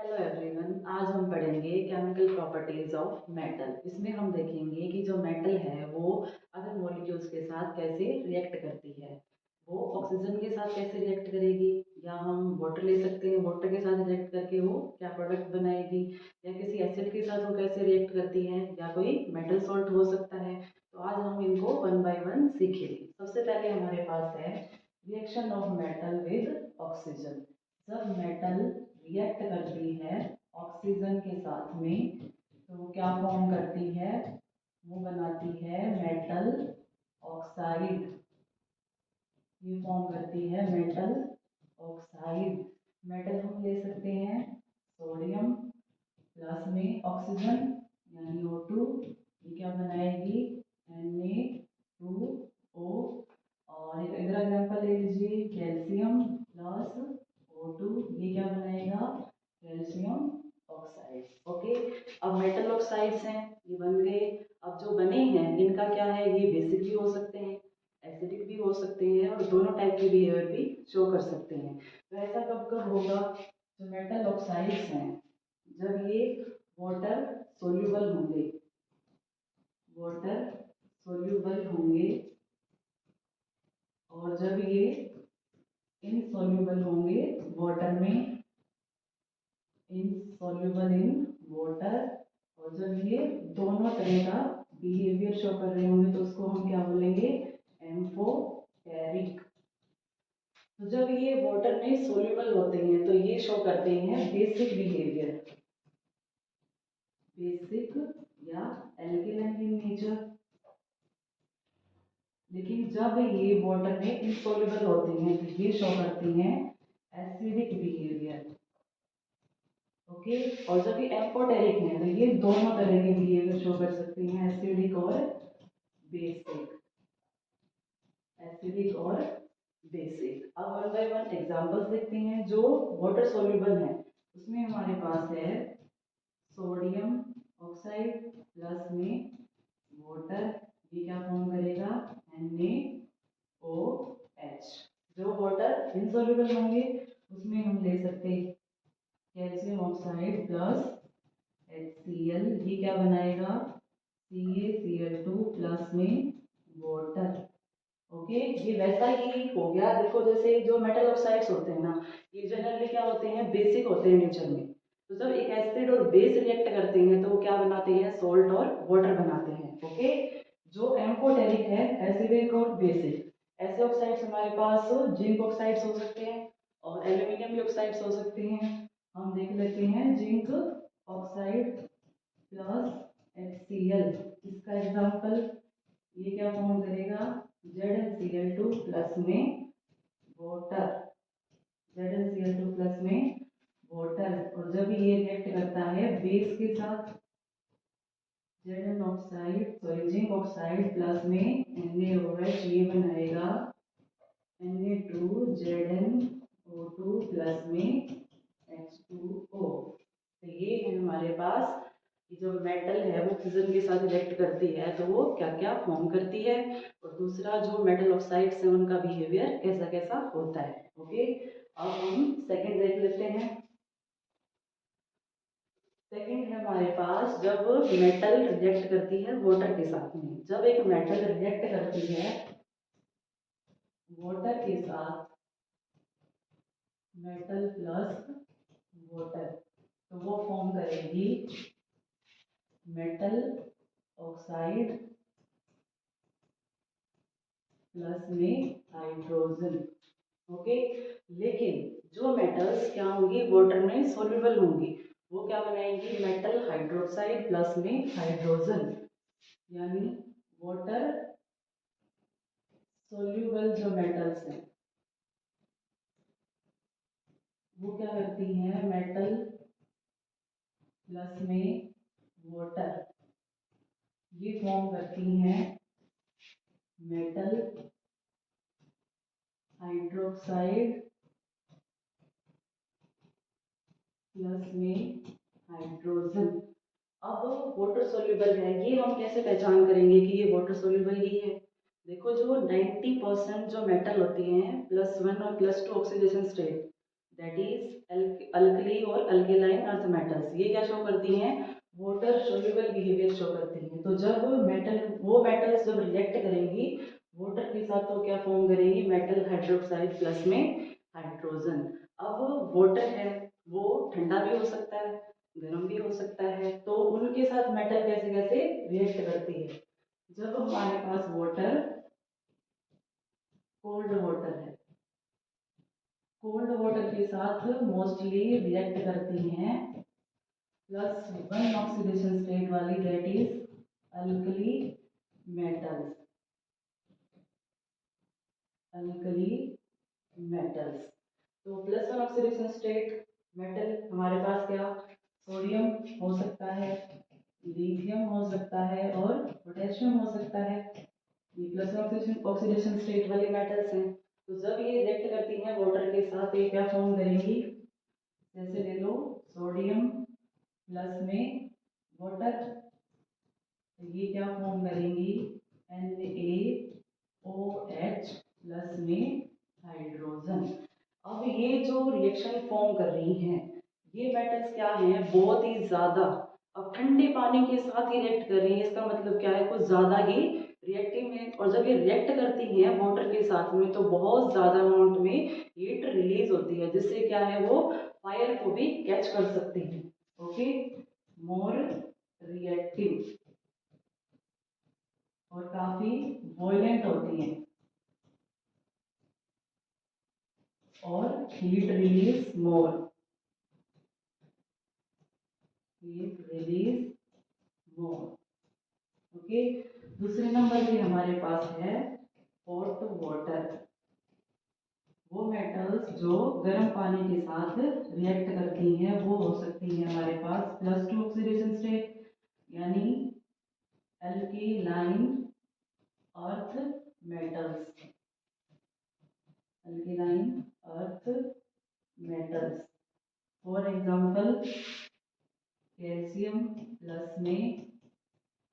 Hello everyone, आज हम पढ़ेंगे केमिकल प्रॉपर्टीज ऑफ मेटल। इसमें हम देखेंगे कि जो मेटल है वो अदर मॉलिक्यूल्स के साथ कैसे रिएक्ट करती है। वो ऑक्सीजन के साथ कैसे रिएक्ट करेगी, या हम वाटर ले सकते हैं, वाटर के साथ रिएक्ट करके वो क्या प्रोडक्ट बनाएगी, या किसी एसिड के साथ वो कैसे रिएक्ट करती है, या कोई मेटल सॉल्ट हो सकता है। तो आज हम इनको वन बाय वन सीखेंगे। सबसे पहले हमारे पास है reaction of metal with oxygen. जब मेटल रिएक्ट करती है ऑक्सीजन के साथ में, तो वो क्या फॉर्म करती है, वो बनाती है मेटल ऑक्साइड। ये फॉर्म करती है मेटल ऑक्साइड। मेटल हम ले सकते हैं सोडियम प्लस में ऑक्सीजन यानी O2। ये क्या बनाएगी, Na2O। और एक इधर एग्जाम्पल ले लीजिए, कैल्शियम प्लस O2। ये क्या बनाएगा, कैल्शियम ऑक्साइड। ओके, अब मेटल ऑक्साइड्स हैं, ये बन गए। अब जो बने हैं इनका क्या है, ये बेसिक भी हो सकते हैं, एसिडिक भी हो सकते हैं, और दोनों टाइप के बिहेवियर भी शो कर सकते हैं। तो ऐसा कब कब होगा, जो मेटल ऑक्साइड्स हैं जब ये वाटर सोल्यूबल होंगे, वाटर सोल्यूबल होंगे, और जब ये इनसॉल्यूबल होंगे वाटर में, इनसॉल्यूबल इन वाटर। और जब ये दोनों तरह का बिहेवियर शो कर रहे होंगे तो उसको हम क्या बोलेंगे, एम्फोटेरिक। तो जब ये वाटर में सोल्यूबल होते हैं तो ये शो करते हैं बेसिक बिहेवियर, बेसिक या एल्केलाइन इन नेचर। लेकिन जब ये वाटर में इनसॉल्युबल होते हैं तो ये शो करती हैं एसिडिक बिहेवियर। ओके, और जब ये एम्फोटेरिक है तो ये दोनों तरह के बिहेवियर शो कर सकती हैं, एसिडिक और बेसिक, एसिडिक और बेसिक। अब वन बाय वन एग्जांपल्स देखते हैं। जो वाटर सॉल्युबल है उसमें हमारे पास है सोडियम ऑक्साइड प्लस में वाटर। ये क्या फॉर्म करेगा, NaOH। जो वाटर इनसॉल्युबल होंगे उसमें हम ले सकते हैं कैल्शियम ऑक्साइड प्लस HCl। ये क्या बनाएगा, CaCl2 प्लस में वाटर। ओके, ये वैसा ही हो गया। देखो जैसे जो मेटल ऑक्साइड्स होते हैं ना, ये जनरली क्या होते हैं, बेसिक होते हैं नेचर में। तो जब एक एसिड और बेस रिएक्ट करते हैं तो वो क्या बनाते हैं, सॉल्ट और वाटर बनाते हैं। ओके, जो एम्फोटेरिक है, एसिडिक और बेसिक। ऐसे ऑक्साइड्स हमारे पास जिंक ऑक्साइड्स हो सकते हैं और एल्यूमिनियम भी ऑक्साइड्स हो सकते हैं। हम देख लेते हैं जिंक ऑक्साइड प्लस HCl। इसका एग्जांपल, ये क्या फॉर्म करेगा, ZnCl2 प्लस में वाटर, ZnCl2 प्लस में वाटर। और जब ये रिएक्ट करता है बेस के साथ, Zn oxide sorry zinc oxide plus में NaOH, ये बनाएगा Na2ZnO2 प्लस में H2O। तो ये है हमारे पास कि जो मेटल है वो ऑक्सीजन के साथ रिएक्ट करती है तो वो क्या क्या फॉर्म करती है, और दूसरा जो मेटल ऑक्साइड्स है उनका बिहेवियर कैसा कैसा होता है। ओके, अब हम सेकंड देख लेते हैं। सेकंड है हमारे पास जब मेटल रिएक्ट करती है वाटर के साथ में। जब एक मेटल रिएक्ट करती है वाटर के साथ, मेटल प्लस वाटर, तो वो फॉर्म करेगी मेटल ऑक्साइड प्लस में हाइड्रोजन। ओके, लेकिन जो मेटल्स क्या होंगी, वाटर में सोल्यूबल होंगी, वो क्या बनाएंगी, मेटल हाइड्रोक्साइड प्लस में हाइड्रोजन। यानी वाटर सोल्यूबल जो मेटल्स हैं वो क्या करती हैं, मेटल प्लस में वाटर, ये फॉर्म करती हैं मेटल हाइड्रोक्साइड प्लस में हाइड्रोजन। अब वाटर सोल्यूबल है, ये हम कैसे पहचान करेंगे कि ये वाटर सोल्यूबल ही है। देखो जो 90% जो मेटल होती हैं +1 और +2 oxidation state, that is alkali और अल्केलाइन अर्थ मेटल्स। ये क्या शो करती हैं? वाटर सोल्यूबल बिहेवियर शो करती हैं। तो जब मेटल, वो मेटल्स जब रिएक्ट करेंगी वाटर के साथ तो क्या फॉर्म करेंगी? मेटल हाइड्रोक्साइड प्लस में हाइड्रोजन। अब वाटर है वो ठंडा भी हो सकता है, गर्म भी हो सकता है, तो उनके साथ मेटल कैसे कैसे रिएक्ट करती है? जब हमारे पास वाटर, कोल्ड वाटर है, कोल्ड वाटर के साथ मोस्टली रिएक्ट करती हैं प्लस वन ऑक्सीडेशन स्टेट वाली, that is alkali metals, alkali metals. तो plus one oxidation state metal हमारे पास क्या? सोडियम हो सकता है, लिथियम हो सकता है और पोटेशियम हो सकता है। ये प्लस वन ऑक्सीडेशन स्टेट वाले मेटल्स हैं। तो जब ये रिएक्ट करती हैं वाटर के साथ, ये क्या फॉर्म करेंगी? जैसे ले लो सोडियम प्लस में वाटर, तो ये क्या फॉर्म करेंगी? NaOH प्लस में हाइड्रोजन। अब ये जो रिएक्शन फॉर्म कर रही हैं ये मेटल्स क्या हैं? बहुत ही ज्यादा, अब ठंडे पानी के साथ ही रिएक्ट कर रही हैं, इसका मतलब क्या है? कुछ ज्यादा ही रिएक्टिव है। और जब ये रिएक्ट करती हैं वाटर के साथ में तो बहुत ज्यादा अमाउंट में हीट रिलीज होती है, जिससे क्या है वो फायर को भी कैच कर सकती है। ओके, मोर रिएक्टिव और काफी वॉयलेंट होती हैं और हीट रिलीज मोर, हीट रिलीज मोर। ओके, दूसरे नंबर पे हमारे पास है हॉट वाटर। वो मेटल्स जो गर्म पानी के साथ रिएक्ट करती हैं वो हो सकती है हमारे पास प्लस टू ऑक्सीडेशन स्टेट, यानी alkaline earth metals, alkaline earth metals. For example calcium plus में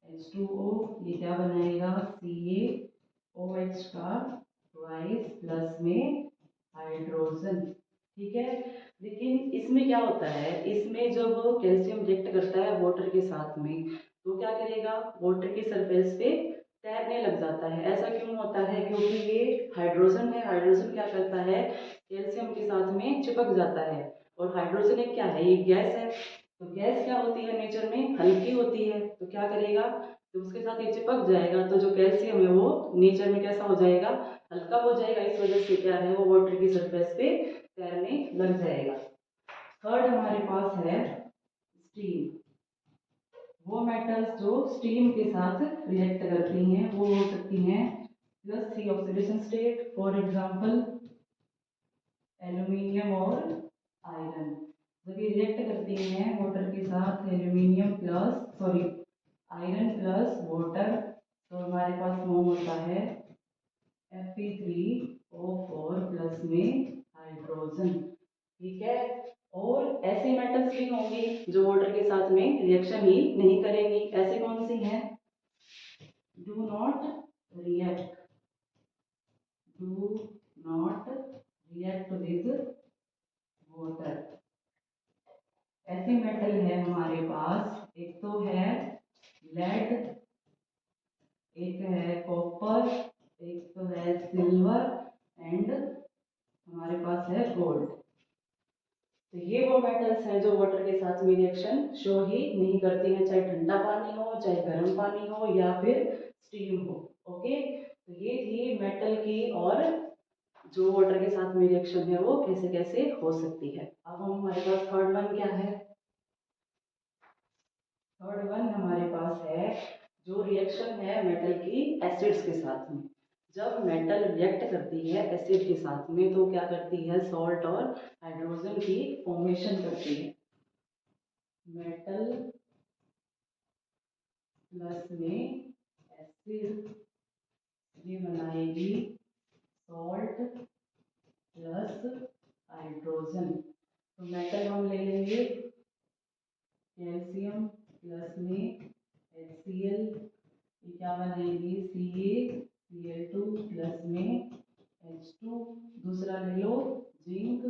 H2O, ये क्या बनाएगा? CaOH का ट्वाइस प्लस में हाइड्रोजन। ठीक है, लेकिन इसमें क्या होता है? इसमें जब कैल्शियम रिएक्ट करता है वाटर के साथ में तो क्या करेगा? वाटर की सरफेस पे तैरने लग जाता है। ऐसा क्यों होता है? क्योंकि ये हाइड्रोजन है, हाइड्रोजन क्या करता है? कैल्शियम के साथ में चिपक जाता है। और हाइड्रोजन एक क्या है? ये गैस है। तो गैस क्या होती है? नेचर में हल्की होती है। तो क्या करेगा? जब उसके साथ ये चिपक जाएगा तो जो कैल्शियम है वो नेचर में कैसा हो जाएगा? हल्का हो जाएगा। इस वजह से क्या है वो वाटर की सरफेस पे तैरने लग जाएगा। थर्ड हमारे पास है स्टीम। वो मेटल्स जो स्टीम के साथ रिएक्ट करती हैं वो हो सकती हैं plus three oxidation state, for example aluminium और आयरन। जब ये रिएक्ट करती हैं वाटर के साथ, aluminium plus sorry iron plus water, तो हमारे पास फॉर्म होता है Fe3O4 प्लस में हाइड्रोजन। ठीक है, और ऐसे मेटल्स भी होंगी जो वाटर के साथ में रिएक्शन ही नहीं करेंगी। ऐसे कौन सी हैं? Do not react, do not react with water. ऐसे मेटल है हमारे पास, एक तो है लेड, एक है कॉपर, एक तो है सिल्वर एंड हमारे पास है गोल्ड। तो ये वो मेटल्स हैं जो वाटर के साथ में रिएक्शन शो ही नहीं करती हैं, चाहे ठंडा पानी हो, चाहे गर्म पानी हो या फिर स्टीम हो। ओके, तो ये थी मेटल की और जो वाटर के साथ में रिएक्शन है वो कैसे कैसे हो सकती है। अब हम हमारे पास थर्ड वन क्या है? थर्ड वन हमारे पास है जो रिएक्शन है मेटल की एसिड्स के साथ में। जब मेटल रिएक्ट करती है एसिड के साथ में तो क्या करती है? सॉल्ट और हाइड्रोजन की फॉर्मेशन करती है। मेटल प्लस में एसिड ये बनाएगी सॉल्ट प्लस हाइड्रोजन। तो मेटल हम ले लेंगे कैल्शियम प्लस में HCl, ये क्या बनाएगी? CaCl2 प्लस में H2। दूसरा ले लो जिंक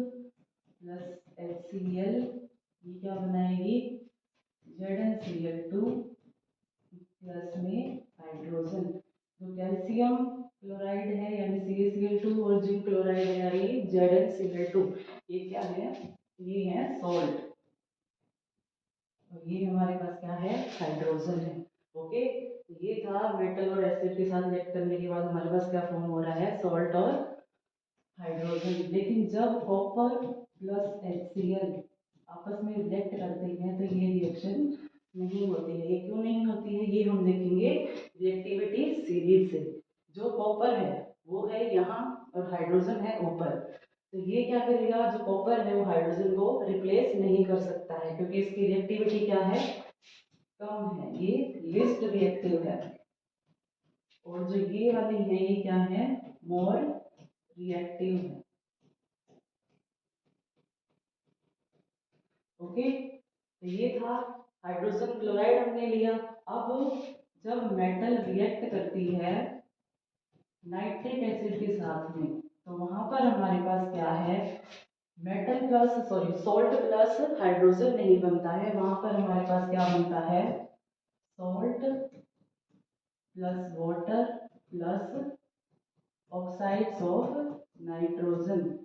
प्लस HCl, ये क्या बनाएगी ZnCl2 प्लस में हाइड्रोजन। जो कैल्शियम क्लोराइड है यानी CaCl2 और जिंक क्लोराइड है यानी ZnCl2, ये क्या है, ये है सॉल्ट और ये हमारे पास क्या है, हाइड्रोजन है। ओके, तो ये था मेटल और एसिड के साथ रिएक्ट करने के बाद हमारे पास क्या फॉर्म हो रहा है, सॉल्ट और हाइड्रोजन। लेकिन जब कॉपर प्लस HCl आपस में रिएक्ट करते हैं तो ये रिएक्शन नहीं होती है। ये क्यों नहीं होती है, ये हम देखेंगे रिएक्टिविटी सीरीज से। जो कॉपर है वो है यहाँ और हाइड्रोजन है ऊपर, तो ये क्या करेगा, जो कॉपर है वो हाइड्रोजन को रिप्लेस नहीं कर सकता है क्योंकि इसकी रिएक्टिविटी क्या है, कम है, ये लिस्ट रिएक्टिव है। और जो ये वाली है ये क्या है, मोर रिएक्टिव है। ओके, तो ये था हाइड्रोजन क्लोराइड हमने लिया। अब जब मेटल रिएक्ट करती है नाइट्रिक एसिड के साथ में तो वहां पर हमारे पास क्या है, metal plus sorry salt plus hydrogen नहीं बनता है, वहां पर हमारे पास क्या बनता है, salt plus water plus oxides of nitrogen.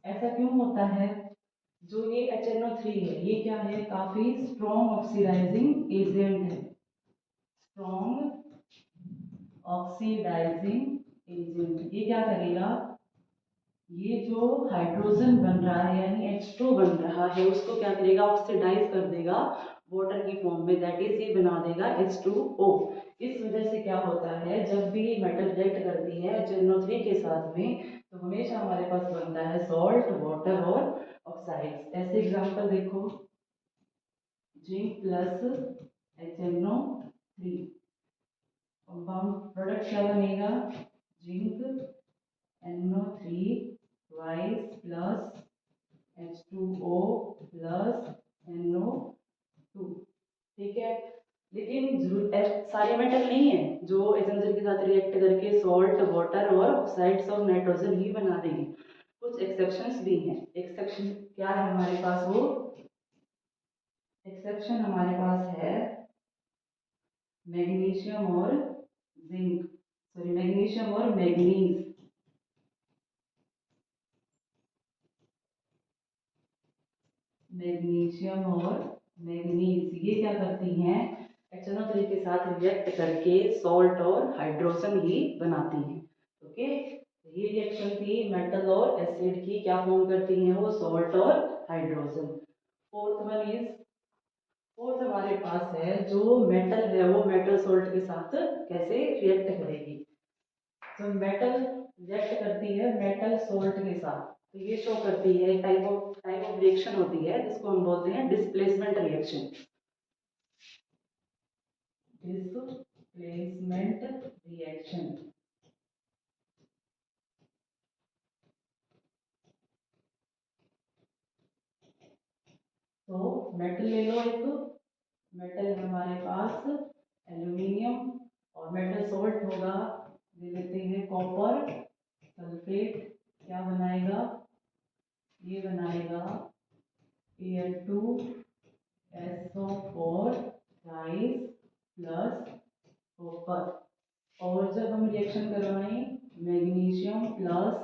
ऐसा क्यों होता है, जो ये HNO3 है ये क्या है, काफी स्ट्रॉन्ग ऑक्सीडाइजिंग एजेंट है, स्ट्रॉन्ग ऑक्सीडाइजिंग एजेंट। ये क्या करेगा, ये जो हाइड्रोजन बन रहा है यानी H2 बन रहा है उसको क्या करेगा, ऑक्सीडाइज कर देगा वाटर की फॉर्म में, दैट इज ये बना देगा H2O। इस वजह से क्या होता है, जब भी मेटल रिएक्ट करती है HNO3 के साथ में तो हमेशा हमारे पास बनता है सॉल्ट, वाटर और ऑक्साइड्स। ऐसे एग्जांपल देखो, zinc plus HNO3, compound product क्या बनेगा, zinc NO3 twice plus H2O plus NO2। ठीक है, लेकिन सारे मेटल नहीं है जो एसेंशियल के साथ रिएक्ट करके सॉल्ट, वाटर और ऑक्साइड्स ऑफ नाइट्रोजन ही बना देंगे। कुछ एक्सेप्शंस भी हैं। एक्सेप्शन क्या है हमारे पास, वो एक्सेप्शन हमारे पास है मैग्नीशियम और जिंक, सॉरी मैग्नीशियम और मैग्नीज। मैग्नीशियम और मैग्नीज ये क्या करती हैं, HNO3 के साथ रिएक्ट करके सॉल्ट और हाइड्रोजन ही बनाती हैं। ओके, ये रिएक्शन थी मेटल और एसिड की, क्या फॉर्म करती हैं वो, सॉल्ट और hydrogen. Fourth one is, fourth हमारे पास है जो मेटल है वो मेटल सॉल्ट के साथ कैसे रिएक्ट करेगी। जो मेटल रिएक्ट करती है मेटल सोल्ट के साथ तो ये शो करती है, टाइप ऑफ रिएक्शन होती है जिसको हम बोलते हैं डिस्प्लेसमेंट रिएक्शन। डिस्प्लेसमेंट रिएक्शन, तो मेटल ले लो एक, मेटल हमारे पास एल्यूमिनियम और मेटल सोल्ट होगा, ले लेते हैं कॉपर सल्फेट, क्या बनाएगा, ये बनाएगा Al2SO4 राइस प्लस कॉपर। और जब हम रिएक्शन करवाएं मैग्नीशियम प्लस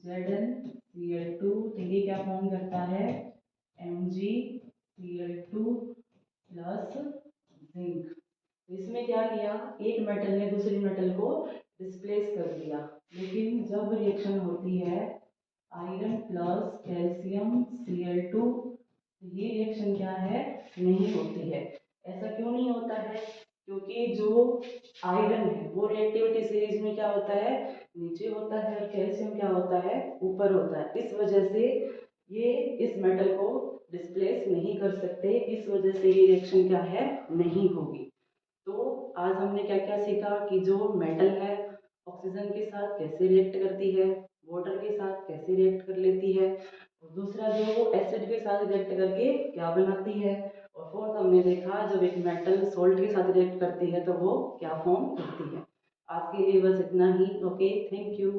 ZnCl2 तो ये क्या फॉर्म करता है, MgCl2 प्लस जिंक। इसमें क्या किया, एक मेटल ने दूसरी मेटल को डिस्प्लेस कर दिया। लेकिन जब रिएक्शन होती है आयरन प्लस कैल्शियम Cl2 ये रिएक्शन क्या है, नहीं होती है। ऐसा क्यों नहीं होता है, क्योंकि जो आयरन है वो रिएक्टिविटी सीरीज में क्या होता है, नीचे होता है, और कैल्शियम क्या होता है, ऊपर होता है। इस वजह से ये इस मेटल को डिस्प्लेस नहीं कर सकते, इस वजह से ये रिएक्शन क्या है, नहीं होगी। तो आज हमने क्या क्या सीखा कि जो मेटल है ऑक्सीजन के साथ कैसे रिएक्ट करती है, वाटर के साथ कैसे रिएक्ट कर लेती है, और दूसरा जो एसिड के साथ रिएक्ट करके क्या बनाती है, और फोर्थ हमने देखा जब एक मेटल सोल्ट के साथ रिएक्ट करती है तो वो क्या फॉर्म करती है। आज के लिए बस इतना ही। Okay, thank you.